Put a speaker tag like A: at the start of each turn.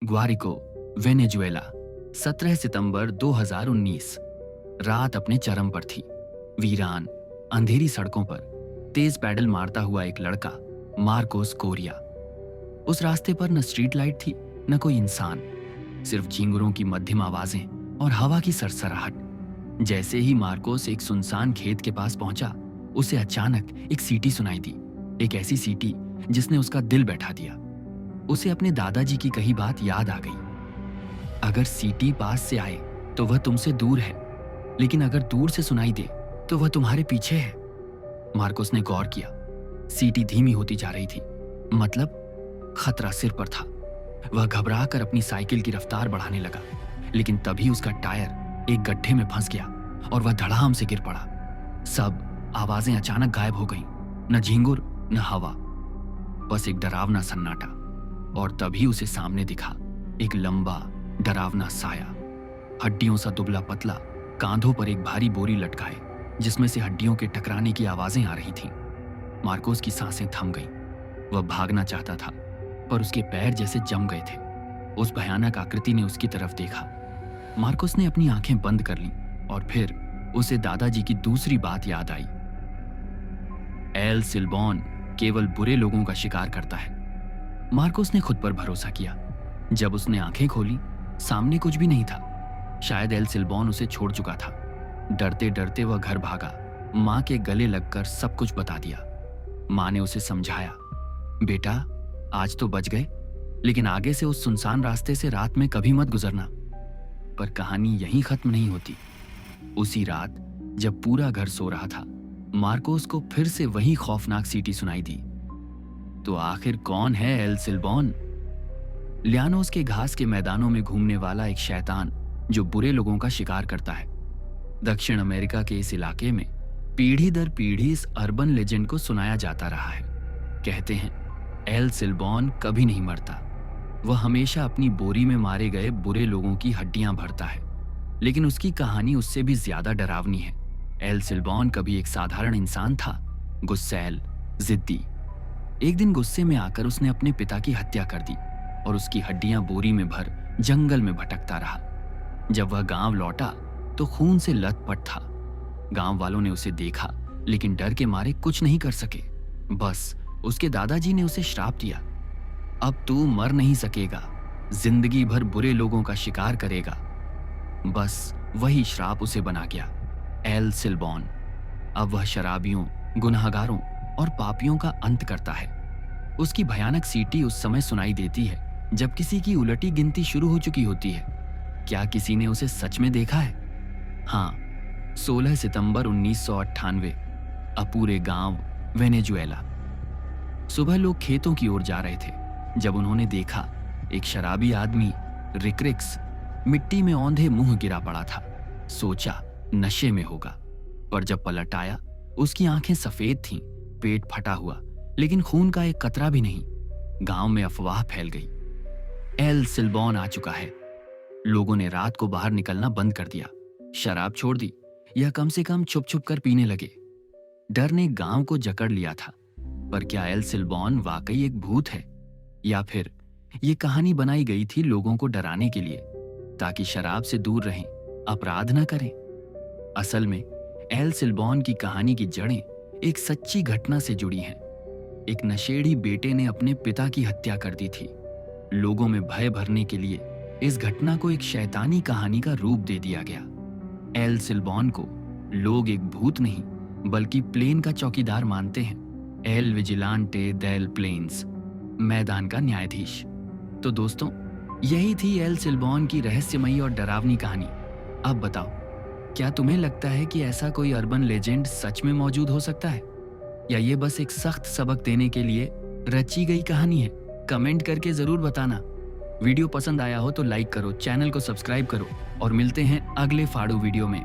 A: ग्वारिको, Venezuela, 17 सितंबर 2019। रात अपने चरम पर थी। वीरान अंधेरी सड़कों पर तेज पैडल मारता हुआ एक लड़का, मार्कोस कोरिया। उस रास्ते पर न स्ट्रीट लाइट थी, न कोई इंसान, सिर्फ झींगुरों की मध्यम आवाजें और हवा की सरसराहट। जैसे ही मार्कोस एक सुनसान खेत के पास पहुंचा, उसे अचानक एक सीटी सुनाई दी। एक ऐसी सीटी जिसने उसका दिल बैठा दिया। उसे अपने दादाजी की कही बात याद आ गई, अगर सीटी पास से आए तो वह तुमसे दूर है, लेकिन अगर दूर से सुनाई दे तो वह तुम्हारे पीछे है। मार्कोस ने गौर किया। सीटी धीमी होती जा रही थी, मतलब खतरा सिर पर था। वह घबराकर अपनी साइकिल की रफ्तार बढ़ाने लगा, लेकिन तभी उसका टायर एक गड्ढे में फंस गया और वह धड़ाम से गिर पड़ा। सब आवाजें अचानक गायब हो गईं, न झींगुर न हवा, बस एक डरावना सन्नाटा। और तभी उसे सामने दिखा एक लंबा डरावना साया, हड्डियों सा दुबला पतला, कांधों पर एक भारी बोरी लटकाए जिसमें से हड्डियों के टकराने की आवाजें आ रही थीं। मार्कोस की सांसें थम गईं। वह भागना चाहता था, पर उसके पैर जैसे जम गए थे। उस भयानक आकृति ने उसकी तरफ देखा। मार्कोस ने अपनी आंखें बंद कर लीं और फिर उसे दादाजी की दूसरी बात याद आई। एल सिल्बॉन केवल बुरे लोगों का शिकार करता है। मार्कोस ने खुद पर भरोसा किया। जब उसने आंखें खोली, सामने कुछ भी नहीं था। शायद एल सिल्बॉन उसे छोड़ चुका था। डरते डरते वह घर भागा। मां के गले लगकर सब कुछ बता दिया। मां ने उसे समझाया, बेटा आज तो बच गए, लेकिन आगे से उस सुनसान रास्ते से रात में कभी मत गुजरना। पर कहानी यहीं खत्म नहीं होती। उसी रात जब पूरा घर सो रहा था, मार्कोस को फिर से वही खौफनाक सीटी सुनाई दी। तो आखिर कौन है एल सिल्बॉन? ल्यानोस के घास के मैदानों में घूमने वाला एक शैतान जो बुरे लोगों का शिकार करता है। दक्षिण अमेरिका के इस इलाके में पीढ़ी दर पीढ़ी इस अर्बन लेजेंड को सुनाया जाता रहा है। कहते हैं एल सिल्बॉन कभी नहीं मरता। वह हमेशा अपनी बोरी में मारे गए बुरे लोगों की हड्डियां भरता है, लेकिन उसकी कहानी उससे भी ज्यादा डरावनी है। एल सिल्बॉन कभी एक साधारण इंसान था, गुस्सैल, जिद्दी। एक दिन गुस्से में आकर उसने अपने पिता की हत्या कर दी और उसकी हड्डियां बोरी में भर जंगल में भटकता रहा। जब वह गांव लौटा तो खून से लथपथ था। गांव वालों ने उसे देखा, लेकिन डर के मारे कुछ नहीं कर सके। बस उसके दादाजी ने उसे श्राप दिया, अब तू मर नहीं सकेगा, जिंदगी भर बुरे लोगों का शिकार करेगा। बस वही श्राप उसे बना गया, एल सिल्बॉन। अब वह शराबियों, गुनहगारों और पापियों का अंत करता है। उसकी भयानक सीटी उस समय सुनाई देती है जब किसी की उलटी गिनती शुरू हो चुकी होती है। क्या किसी ने उसे सच में देखा है? हाँ, 16 सितंबर 1998, अपूरे गांव, वेनेजुएला। सुबह लोग खेतों की ओर जा रहे थे जब उन्होंने देखा एक शराबी आदमी, रिक्रिक्स, मिट्टी में औंधे मुंह गिरा पड़ा था। सोचा नशे में होगा, पर जब पलट आया उसकी आंखें सफेद थीं, पेट फटा हुआ, लेकिन खून का एक कतरा भी नहीं। गांव में अफवाह फैल गई, एल सिल्बॉन आ चुका है। लोगों ने रात को बाहर निकलना बंद कर दिया, शराब छोड़ दी या कम से कम छुप छुप कर पीने लगे। डर ने गांव को जकड़ लिया था। पर क्या एल सिल्बॉन वाकई एक भूत है, या फिर ये कहानी बनाई गई थी लोगों को डराने के लिए, ताकि शराब से दूर रहें, अपराध न करें? असल में एल सिल्बॉन की कहानी की जड़ें एक सच्ची घटना से जुड़ी हैं। एक नशेड़ी बेटे ने अपने पिता की हत्या कर दी थी। लोगों में भय भरने के लिए इस घटना को एक शैतानी कहानी का रूप दे दिया गया। एल सिल्बॉन को लोग एक भूत नहीं बल्कि प्लेन का चौकीदार मानते हैं, एल विजिलांटे डेल प्लेन्स, मैदान का न्यायाधीश। तो दोस्तों, यही थी एल सिल्बॉन की रहस्यमयी और डरावनी कहानी। अब बताओ, क्या तुम्हें लगता है कि ऐसा कोई अर्बन लेजेंड सच में मौजूद हो सकता है, या ये बस एक सख्त सबक देने के लिए रची गई कहानी है? कमेंट करके जरूर बताना। वीडियो पसंद आया हो तो लाइक करो, चैनल को सब्सक्राइब करो और मिलते हैं अगले फाड़ू वीडियो में।